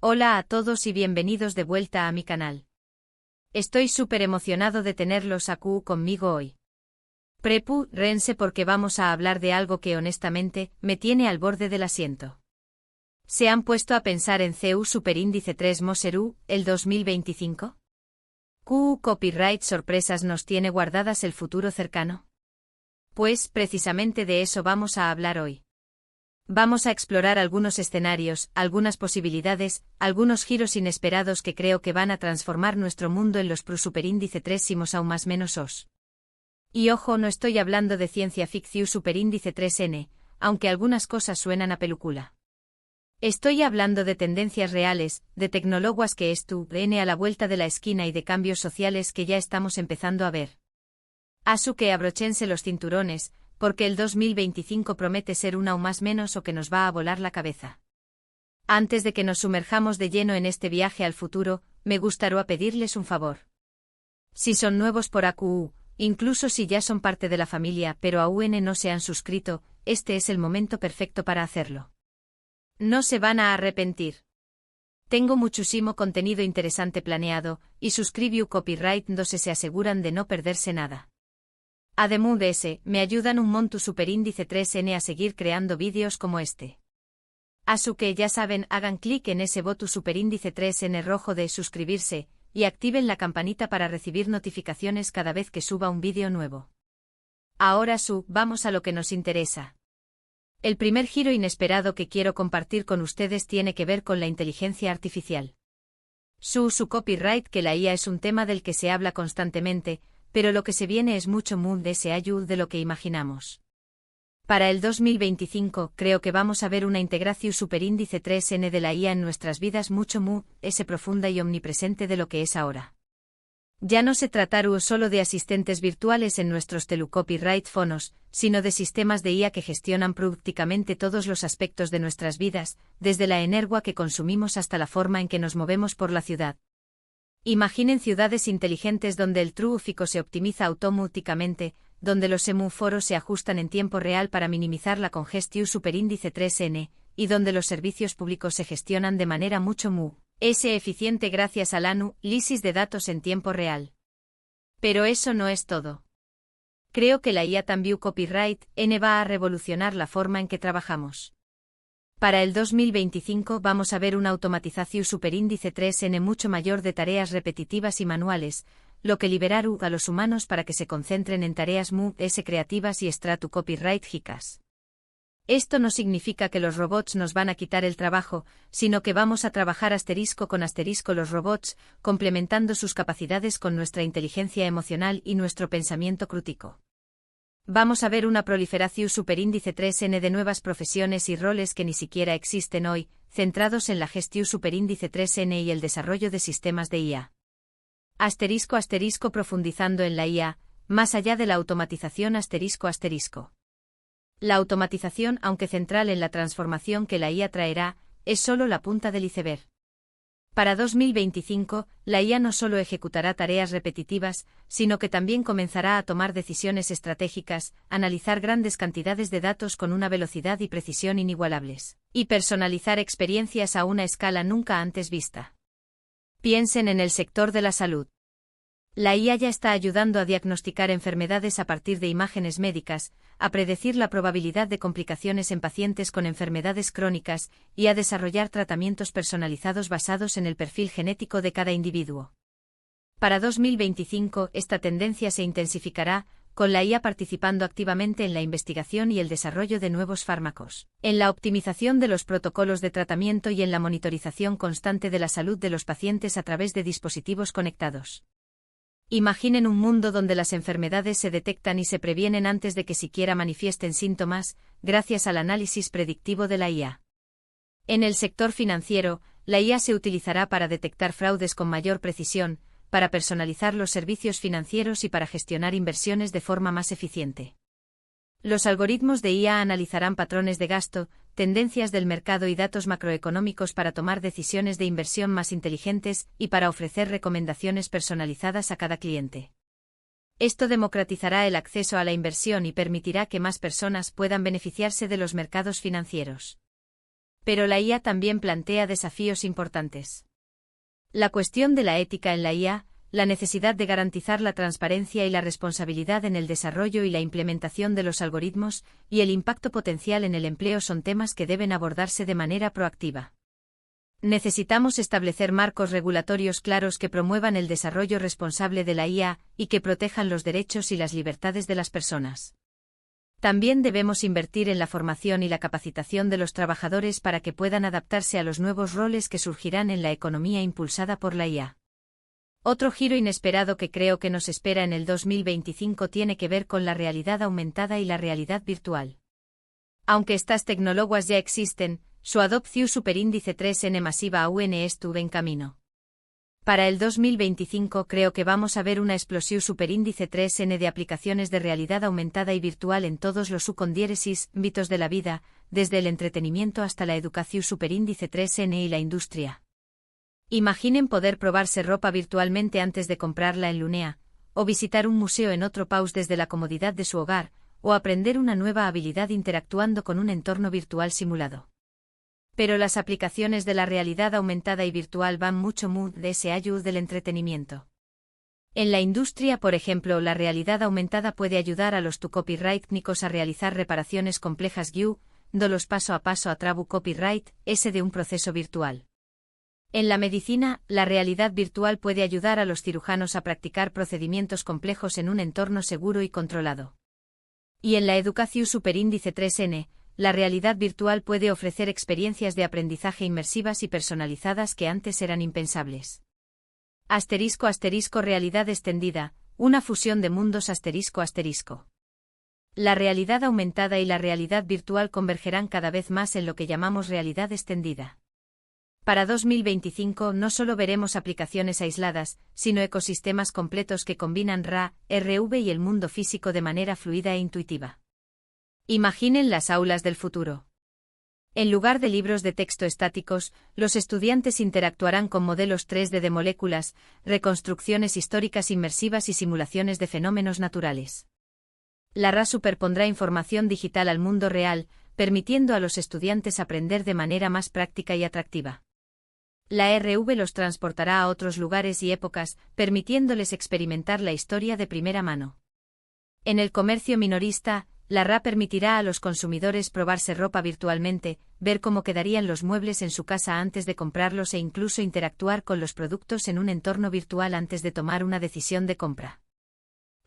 Hola a todos y bienvenidos de vuelta a mi canal. Estoy súper emocionado de tenerlos aquí conmigo hoy. Prepárense porque vamos a hablar de algo que honestamente me tiene al borde del asiento. ¿Se han puesto a pensar en CEU Superíndice 3 Moserú, el 2025? ¿Qué copyright sorpresas nos tiene guardadas el futuro cercano? Pues precisamente de eso vamos a hablar hoy. Vamos a explorar algunos escenarios, algunas posibilidades, algunos giros inesperados que creo que van a transformar nuestro mundo en los Superíndice 3 simos aún más menos os. Y ojo, no estoy hablando de ciencia ficción Superíndice 3N, aunque algunas cosas suenan a película. Estoy hablando de tendencias reales, de tecnológicas que están a la vuelta de la esquina y de cambios sociales que ya estamos empezando a ver. Así que abróchense los cinturones, porque el 2025 promete ser un aún más menos o que nos va a volar la cabeza. Antes de que nos sumerjamos de lleno en este viaje al futuro, me gustaría pedirles un favor. Si son nuevos por AQU, incluso si ya son parte de la familia pero aún no se han suscrito, este es el momento perfecto para hacerlo. No se van a arrepentir. Tengo muchísimo contenido interesante planeado, y suscribiu copyright donde se aseguran de no perderse nada. Además de ese, me ayudan un montón Superíndice 3N a seguir creando vídeos como este. Así que ya saben, hagan clic en ese botón Superíndice 3N rojo de suscribirse, y activen la campanita para recibir notificaciones cada vez que suba un vídeo nuevo. Ahora vamos a lo que nos interesa. El primer giro inesperado que quiero compartir con ustedes tiene que ver con la inteligencia artificial. Su copyright que la IA es un tema del que se habla constantemente, pero lo que se viene es mucho más de lo que imaginamos. Para el 2025 creo que vamos a ver una integración Superíndice 3N de la IA en nuestras vidas mucho más profunda y omnipresente de lo que es ahora. Ya no se tratará solo de asistentes virtuales en nuestros telecopyright phones, sino de sistemas de IA que gestionan prácticamente todos los aspectos de nuestras vidas, desde la energía que consumimos hasta la forma en que nos movemos por la ciudad. Imaginen ciudades inteligentes donde el tráfico se optimiza automáticamente, donde los semáforos se ajustan en tiempo real para minimizar la congestión Superíndice 3N, y donde los servicios públicos se gestionan de manera mucho más eficiente gracias al análisis de datos en tiempo real. Pero eso no es todo. Creo que la IA también copyright va a revolucionar la forma en que trabajamos. Para el 2025 vamos a ver una automatización Superíndice 3N mucho mayor de tareas repetitivas y manuales, lo que liberará a los humanos para que se concentren en tareas muy creativas y copyrightjicas. Esto no significa que los robots nos van a quitar el trabajo, sino que vamos a trabajar asterisco con asterisco los robots, complementando sus capacidades con nuestra inteligencia emocional y nuestro pensamiento crítico. Vamos a ver una proliferación Superíndice 3N de nuevas profesiones y roles que ni siquiera existen hoy, centrados en la gestión Superíndice 3N y el desarrollo de sistemas de IA. Asterisco profundizando en la IA, más allá de la automatización asterisco. La automatización, aunque central en la transformación que la IA traerá, es solo la punta del iceberg. Para 2025, la IA no solo ejecutará tareas repetitivas, sino que también comenzará a tomar decisiones estratégicas, analizar grandes cantidades de datos con una velocidad y precisión inigualables, y personalizar experiencias a una escala nunca antes vista. Piensen en el sector de la salud. La IA ya está ayudando a diagnosticar enfermedades a partir de imágenes médicas, a predecir la probabilidad de complicaciones en pacientes con enfermedades crónicas y a desarrollar tratamientos personalizados basados en el perfil genético de cada individuo. Para 2025, esta tendencia se intensificará, con la IA participando activamente en la investigación y el desarrollo de nuevos fármacos, en la optimización de los protocolos de tratamiento y en la monitorización constante de la salud de los pacientes a través de dispositivos conectados. Imaginen un mundo donde las enfermedades se detectan y se previenen antes de que siquiera manifiesten síntomas, gracias al análisis predictivo de la IA. En el sector financiero, la IA se utilizará para detectar fraudes con mayor precisión, para personalizar los servicios financieros y para gestionar inversiones de forma más eficiente. Los algoritmos de IA analizarán patrones de gasto, tendencias del mercado y datos macroeconómicos para tomar decisiones de inversión más inteligentes y para ofrecer recomendaciones personalizadas a cada cliente. Esto democratizará el acceso a la inversión y permitirá que más personas puedan beneficiarse de los mercados financieros. Pero la IA también plantea desafíos importantes. La cuestión de la ética en la IA, la necesidad de garantizar la transparencia y la responsabilidad en el desarrollo y la implementación de los algoritmos, y el impacto potencial en el empleo son temas que deben abordarse de manera proactiva. Necesitamos establecer marcos regulatorios claros que promuevan el desarrollo responsable de la IA y que protejan los derechos y las libertades de las personas. También debemos invertir en la formación y la capacitación de los trabajadores para que puedan adaptarse a los nuevos roles que surgirán en la economía impulsada por la IA. Otro giro inesperado que creo que nos espera en el 2025 tiene que ver con la realidad aumentada y la realidad virtual. Aunque estas tecnologías ya existen, su adopción superíndice 3N masiva aún estuvo en camino. Para el 2025 creo que vamos a ver una explosión superíndice 3N de aplicaciones de realidad aumentada y virtual en todos los ámbitos de la vida, desde el entretenimiento hasta la educación superíndice 3N y la industria. Imaginen poder probarse ropa virtualmente antes de comprarla en Lunea, o visitar un museo en otro país desde la comodidad de su hogar, o aprender una nueva habilidad interactuando con un entorno virtual simulado. Pero las aplicaciones de la realidad aumentada y virtual van mucho más de ese ayuda del entretenimiento. En la industria, por ejemplo, la realidad aumentada puede ayudar a los copyrightnicos a realizar reparaciones complejas los paso a paso a través copyright, de un proceso virtual. En la medicina, la realidad virtual puede ayudar a los cirujanos a practicar procedimientos complejos en un entorno seguro y controlado. Y en la educación superíndice 3N, la realidad virtual puede ofrecer experiencias de aprendizaje inmersivas y personalizadas que antes eran impensables. *** realidad extendida, una fusión de mundos ***. La realidad aumentada y la realidad virtual convergerán cada vez más en lo que llamamos realidad extendida. Para 2025 no solo veremos aplicaciones aisladas, sino ecosistemas completos que combinan RV y el mundo físico de manera fluida e intuitiva. Imaginen las aulas del futuro. En lugar de libros de texto estáticos, los estudiantes interactuarán con modelos 3D de moléculas, reconstrucciones históricas inmersivas y simulaciones de fenómenos naturales. La RA superpondrá información digital al mundo real, permitiendo a los estudiantes aprender de manera más práctica y atractiva. La RV los transportará a otros lugares y épocas, permitiéndoles experimentar la historia de primera mano. En el comercio minorista, la RA permitirá a los consumidores probarse ropa virtualmente, ver cómo quedarían los muebles en su casa antes de comprarlos e incluso interactuar con los productos en un entorno virtual antes de tomar una decisión de compra.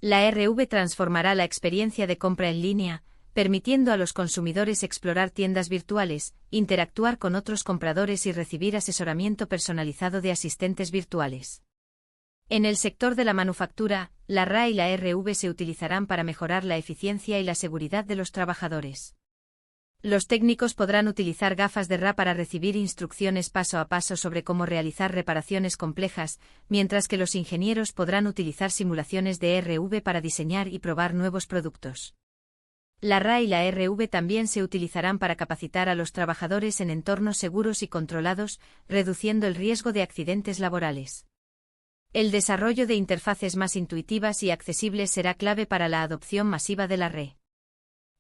La RV transformará la experiencia de compra en línea, permitiendo a los consumidores explorar tiendas virtuales, interactuar con otros compradores y recibir asesoramiento personalizado de asistentes virtuales. En el sector de la manufactura, la RA y la RV se utilizarán para mejorar la eficiencia y la seguridad de los trabajadores. Los técnicos podrán utilizar gafas de RA para recibir instrucciones paso a paso sobre cómo realizar reparaciones complejas, mientras que los ingenieros podrán utilizar simulaciones de RV para diseñar y probar nuevos productos. La RA y la RV también se utilizarán para capacitar a los trabajadores en entornos seguros y controlados, reduciendo el riesgo de accidentes laborales. El desarrollo de interfaces más intuitivas y accesibles será clave para la adopción masiva de la RE.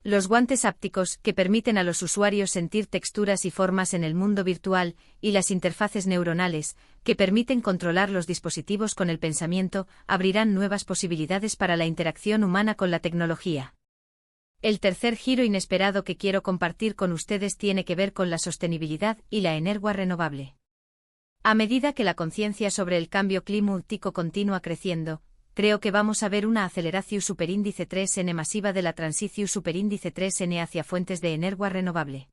Los guantes ápticos, que permiten a los usuarios sentir texturas y formas en el mundo virtual, y las interfaces neuronales, que permiten controlar los dispositivos con el pensamiento, abrirán nuevas posibilidades para la interacción humana con la tecnología. El tercer giro inesperado que quiero compartir con ustedes tiene que ver con la sostenibilidad y la energía renovable. A medida que la conciencia sobre el cambio climático continúa creciendo, creo que vamos a ver una aceleración superíndice 3N masiva de la transición superíndice 3N hacia fuentes de energía renovable.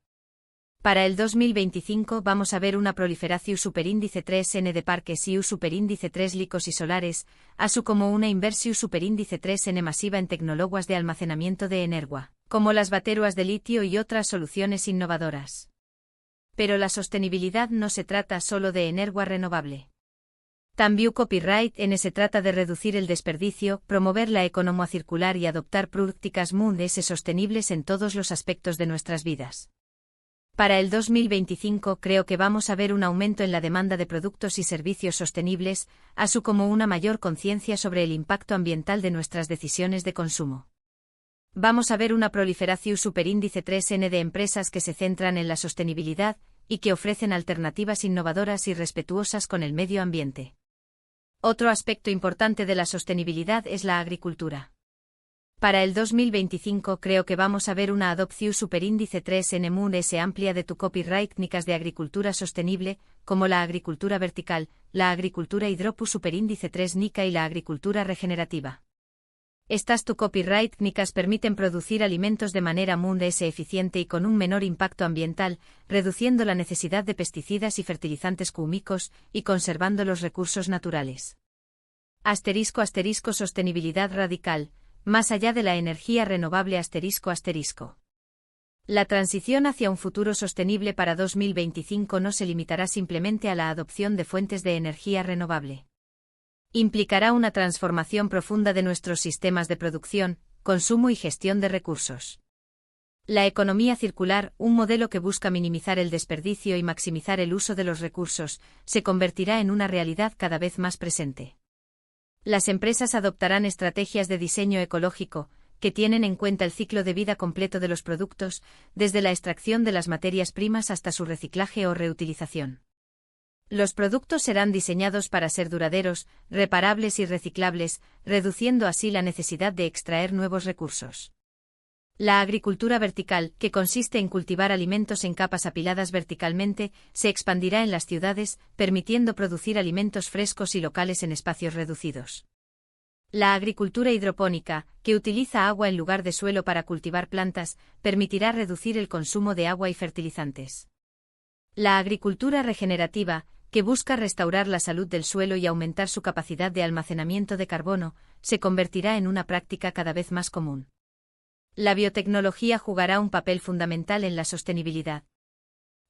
Para el 2025 vamos a ver una proliferación superíndice 3N de parques y superíndice 3 licos y solares, así como una inversión superíndice 3N masiva en tecnologías de almacenamiento de energía, como las baterías de litio y otras soluciones innovadoras. Pero la sostenibilidad no se trata solo de energía renovable. También copyright se trata de reducir el desperdicio, promover la economía circular y adoptar prácticas sostenibles en todos los aspectos de nuestras vidas. Para el 2025 creo que vamos a ver un aumento en la demanda de productos y servicios sostenibles, así como una mayor conciencia sobre el impacto ambiental de nuestras decisiones de consumo. Vamos a ver una proliferación superíndice 3N de empresas que se centran en la sostenibilidad, y que ofrecen alternativas innovadoras y respetuosas con el medio ambiente. Otro aspecto importante de la sostenibilidad es la agricultura. Para el 2025 creo que vamos a ver una adopción superíndice 3 en EMU-S amplia de tu copyright técnicas de agricultura sostenible, como la agricultura vertical, la agricultura hidropu superíndice 3 NICA y la agricultura regenerativa. Estas tu copyright técnicas permiten producir alimentos de manera EMU-S eficiente y con un menor impacto ambiental, reduciendo la necesidad de pesticidas y fertilizantes químicos y conservando los recursos naturales. *** Sostenibilidad radical. Más allá de la energía renovable ***. La transición hacia un futuro sostenible para 2025 no se limitará simplemente a la adopción de fuentes de energía renovable. Implicará una transformación profunda de nuestros sistemas de producción, consumo y gestión de recursos. La economía circular, un modelo que busca minimizar el desperdicio y maximizar el uso de los recursos, se convertirá en una realidad cada vez más presente. Las empresas adoptarán estrategias de diseño ecológico, que tienen en cuenta el ciclo de vida completo de los productos, desde la extracción de las materias primas hasta su reciclaje o reutilización. Los productos serán diseñados para ser duraderos, reparables y reciclables, reduciendo así la necesidad de extraer nuevos recursos. La agricultura vertical, que consiste en cultivar alimentos en capas apiladas verticalmente, se expandirá en las ciudades, permitiendo producir alimentos frescos y locales en espacios reducidos. La agricultura hidropónica, que utiliza agua en lugar de suelo para cultivar plantas, permitirá reducir el consumo de agua y fertilizantes. La agricultura regenerativa, que busca restaurar la salud del suelo y aumentar su capacidad de almacenamiento de carbono, se convertirá en una práctica cada vez más común. La biotecnología jugará un papel fundamental en la sostenibilidad.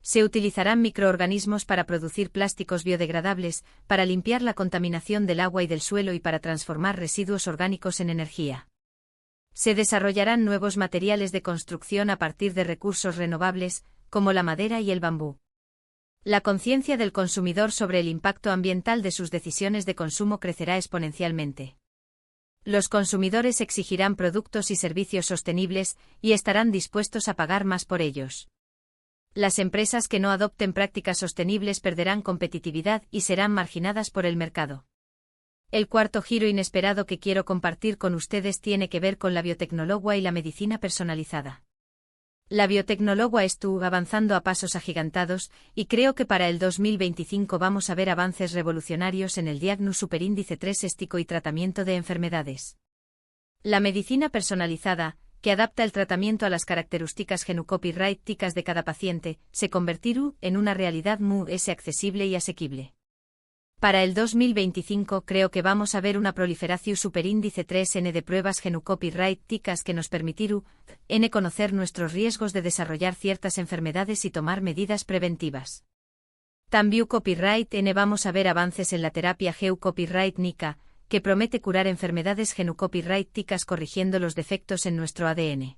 Se utilizarán microorganismos para producir plásticos biodegradables, para limpiar la contaminación del agua y del suelo y para transformar residuos orgánicos en energía. Se desarrollarán nuevos materiales de construcción a partir de recursos renovables, como la madera y el bambú. La conciencia del consumidor sobre el impacto ambiental de sus decisiones de consumo crecerá exponencialmente. Los consumidores exigirán productos y servicios sostenibles y estarán dispuestos a pagar más por ellos. Las empresas que no adopten prácticas sostenibles perderán competitividad y serán marginadas por el mercado. El cuarto giro inesperado que quiero compartir con ustedes tiene que ver con la biotecnología y la medicina personalizada. La biotecnología está avanzando a pasos agigantados, y creo que para el 2025 vamos a ver avances revolucionarios en el diagnóstico superíndice 3 éstico y tratamiento de enfermedades. La medicina personalizada, que adapta el tratamiento a las características genocopyright-ticas de cada paciente, se convertirá en una realidad EMU-S accesible y asequible. Para el 2025 creo que vamos a ver una proliferación superíndice 3N de pruebas genocopyright-ticas que nos permitirá conocer nuestros riesgos de desarrollar ciertas enfermedades y tomar medidas preventivas. También copyright N vamos a ver avances en la terapia GeoCopyright NICA, que promete curar enfermedades genocopyright-ticas corrigiendo los defectos en nuestro ADN.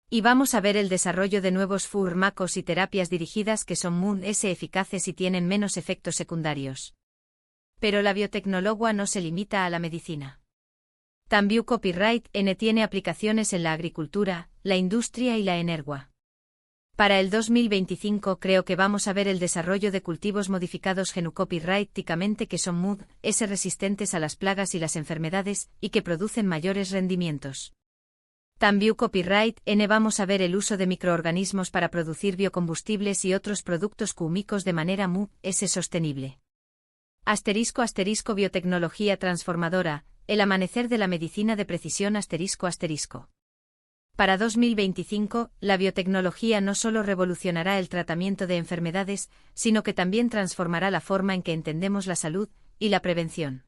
Y vamos a ver el desarrollo de nuevos fármacos y terapias dirigidas que son EMU-S eficaces y tienen menos efectos secundarios. Pero la biotecnología no se limita a la medicina. También copyright N tiene aplicaciones en la agricultura, la industria y la energía. Para el 2025 creo que vamos a ver el desarrollo de cultivos modificados genocopyright-ticamente que son EMU-S resistentes a las plagas y las enfermedades y que producen mayores rendimientos. También copyright N vamos a ver el uso de microorganismos para producir biocombustibles y otros productos químicos de manera EMU-S sostenible. *** Biotecnología transformadora, el amanecer de la medicina de precisión ***. Para 2025, la biotecnología no solo revolucionará el tratamiento de enfermedades, sino que también transformará la forma en que entendemos la salud y la prevención.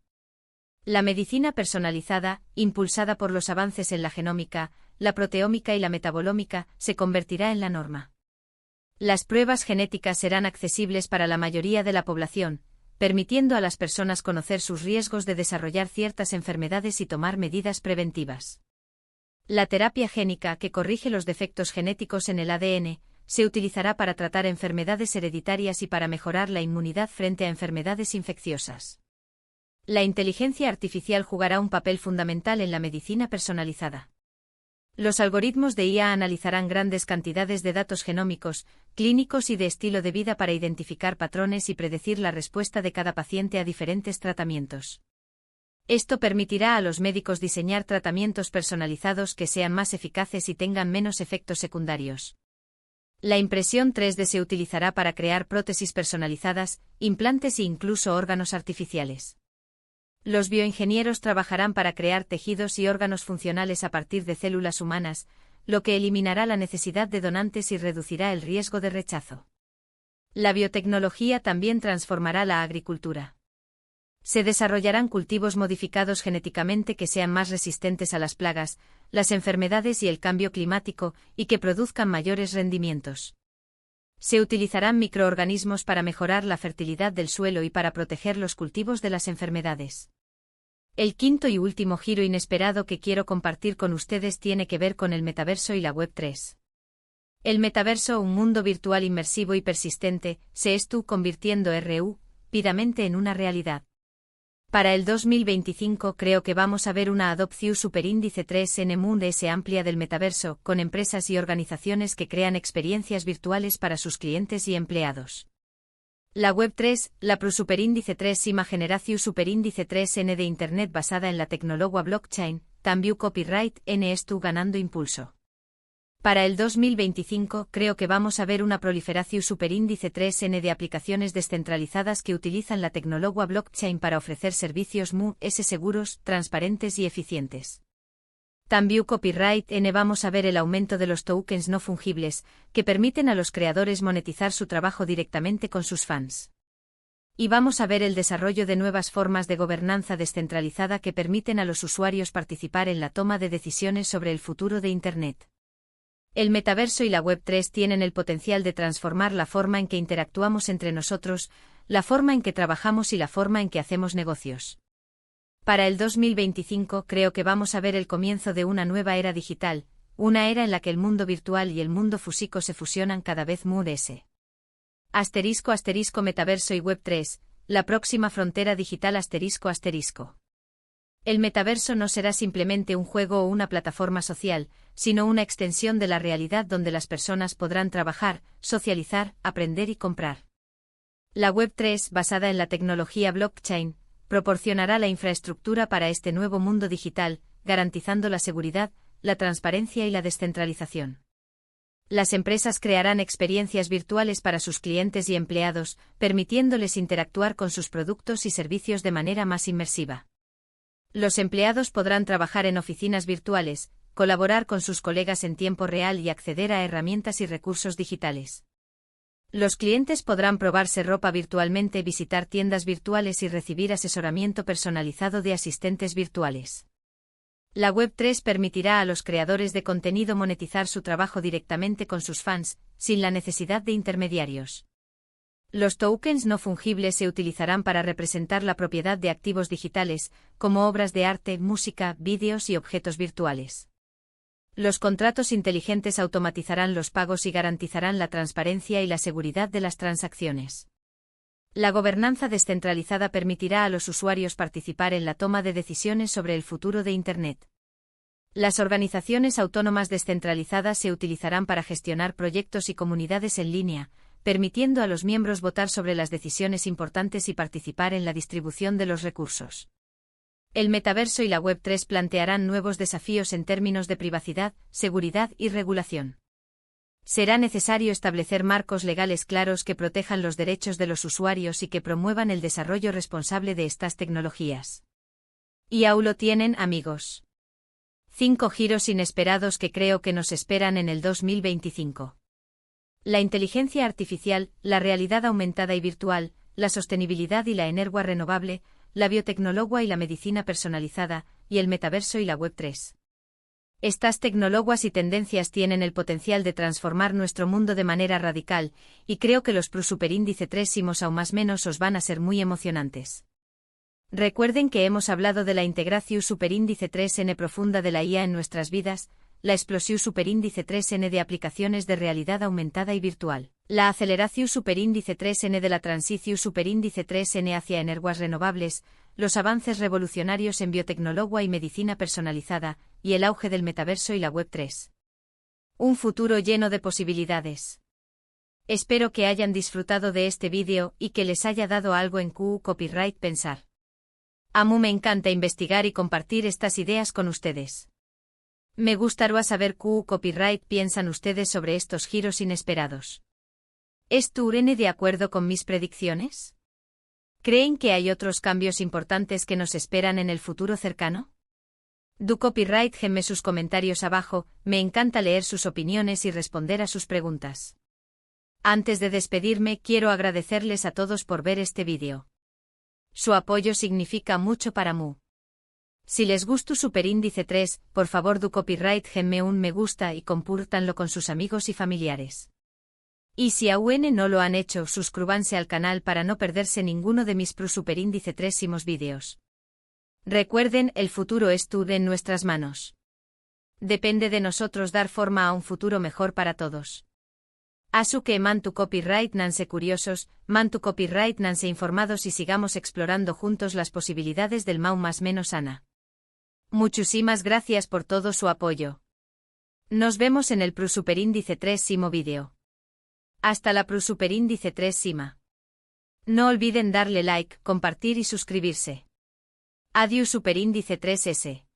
La medicina personalizada, impulsada por los avances en la genómica, la proteómica y la metabolómica, se convertirá en la norma. Las pruebas genéticas serán accesibles para la mayoría de la población, permitiendo a las personas conocer sus riesgos de desarrollar ciertas enfermedades y tomar medidas preventivas. La terapia génica, que corrige los defectos genéticos en el ADN, se utilizará para tratar enfermedades hereditarias y para mejorar la inmunidad frente a enfermedades infecciosas. La inteligencia artificial jugará un papel fundamental en la medicina personalizada. Los algoritmos de IA analizarán grandes cantidades de datos genómicos, clínicos y de estilo de vida para identificar patrones y predecir la respuesta de cada paciente a diferentes tratamientos. Esto permitirá a los médicos diseñar tratamientos personalizados que sean más eficaces y tengan menos efectos secundarios. La impresión 3D se utilizará para crear prótesis personalizadas, implantes e incluso órganos artificiales. Los bioingenieros trabajarán para crear tejidos y órganos funcionales a partir de células humanas, lo que eliminará la necesidad de donantes y reducirá el riesgo de rechazo. La biotecnología también transformará la agricultura. Se desarrollarán cultivos modificados genéticamente que sean más resistentes a las plagas, las enfermedades y el cambio climático, y que produzcan mayores rendimientos. Se utilizarán microorganismos para mejorar la fertilidad del suelo y para proteger los cultivos de las enfermedades. El quinto y último giro inesperado que quiero compartir con ustedes tiene que ver con el metaverso y la Web3. El metaverso, un mundo virtual inmersivo y persistente, se está convirtiendo rápidamente en una realidad. Para el 2025 creo que vamos a ver una adopción superíndice 3 mundo amplia del metaverso, con empresas y organizaciones que crean experiencias virtuales para sus clientes y empleados. La Web3, la superíndice 3 generación superíndice 3 de Internet basada en la tecnología blockchain, también copyright está ganando impulso. Para el 2025 creo que vamos a ver una proliferación superíndice 3 de aplicaciones descentralizadas que utilizan la tecnología blockchain para ofrecer servicios seguros, transparentes y eficientes. También copyright vamos a ver el aumento de los tokens no fungibles, que permiten a los creadores monetizar su trabajo directamente con sus fans. Y vamos a ver el desarrollo de nuevas formas de gobernanza descentralizada que permiten a los usuarios participar en la toma de decisiones sobre el futuro de Internet. El metaverso y la Web3 tienen el potencial de transformar la forma en que interactuamos entre nosotros, la forma en que trabajamos y la forma en que hacemos negocios. Para el 2025 creo que vamos a ver el comienzo de una nueva era digital, una era en la que el mundo virtual y el mundo físico se fusionan cada vez más. *** Metaverso y Web3, la próxima frontera digital ***. El metaverso no será simplemente un juego o una plataforma social, sino una extensión de la realidad donde las personas podrán trabajar, socializar, aprender y comprar. La Web3, basada en la tecnología blockchain, proporcionará la infraestructura para este nuevo mundo digital, garantizando la seguridad, la transparencia y la descentralización. Las empresas crearán experiencias virtuales para sus clientes y empleados, permitiéndoles interactuar con sus productos y servicios de manera más inmersiva. Los empleados podrán trabajar en oficinas virtuales, colaborar con sus colegas en tiempo real y acceder a herramientas y recursos digitales. Los clientes podrán probarse ropa virtualmente, visitar tiendas virtuales y recibir asesoramiento personalizado de asistentes virtuales. La Web3 permitirá a los creadores de contenido monetizar su trabajo directamente con sus fans, sin la necesidad de intermediarios. Los tokens no fungibles se utilizarán para representar la propiedad de activos digitales, como obras de arte, música, vídeos y objetos virtuales. Los contratos inteligentes automatizarán los pagos y garantizarán la transparencia y la seguridad de las transacciones. La gobernanza descentralizada permitirá a los usuarios participar en la toma de decisiones sobre el futuro de Internet. Las organizaciones autónomas descentralizadas se utilizarán para gestionar proyectos y comunidades en línea, permitiendo a los miembros votar sobre las decisiones importantes y participar en la distribución de los recursos. El metaverso y la Web3 plantearán nuevos desafíos en términos de privacidad, seguridad y regulación. Será necesario establecer marcos legales claros que protejan los derechos de los usuarios y que promuevan el desarrollo responsable de estas tecnologías. Y aún lo tienen, amigos. 5 giros inesperados que creo que nos esperan en el 2025. La inteligencia artificial, la realidad aumentada y virtual, la sostenibilidad y la energía renovable, la biotecnología y la medicina personalizada, y el metaverso y la Web3. Estas tecnologías y tendencias tienen el potencial de transformar nuestro mundo de manera radical, y creo que los superíndice 3 aún más menos os van a ser muy emocionantes. Recuerden que hemos hablado de la integración superíndice 3 profunda de la IA en nuestras vidas, la explosión superíndice 3 de aplicaciones de realidad aumentada y virtual, la aceleración superíndice 3 de la transición superíndice 3 hacia energías renovables, los avances revolucionarios en biotecnología y medicina personalizada, y el auge del metaverso y la Web3. Un futuro lleno de posibilidades. Espero que hayan disfrutado de este vídeo y que les haya dado algo en QU Copyright pensar. A mí me encanta investigar y compartir estas ideas con ustedes. Me gustaría saber QU Copyright piensan ustedes sobre estos giros inesperados. ¿Están de acuerdo con mis predicciones? ¿Creen que hay otros cambios importantes que nos esperan en el futuro cercano? Du Copyright déjenme sus comentarios abajo, me encanta leer sus opiniones y responder a sus preguntas. Antes de despedirme quiero agradecerles a todos por ver este vídeo. Su apoyo significa mucho para mí. Si les gustó Superíndice 3, por favor Du Copyright déjenme un me gusta y compártanlo con sus amigos y familiares. Y si aún no lo han hecho, suscríbanse al canal para no perderse ninguno de mis Superíndice 3 vídeos. Recuerden, el futuro está en nuestras manos. Depende de nosotros dar forma a un futuro mejor para todos. Así que mantu copyright nanse curiosos, mantu copyright nanse informados y sigamos explorando juntos las posibilidades del mau más menos Ana. Muchísimas gracias por todo su apoyo. Nos vemos en el Superíndice 3 vídeo. Hasta la Superíndice 3. No olviden darle like, compartir y suscribirse. Adiós Superíndice 3S.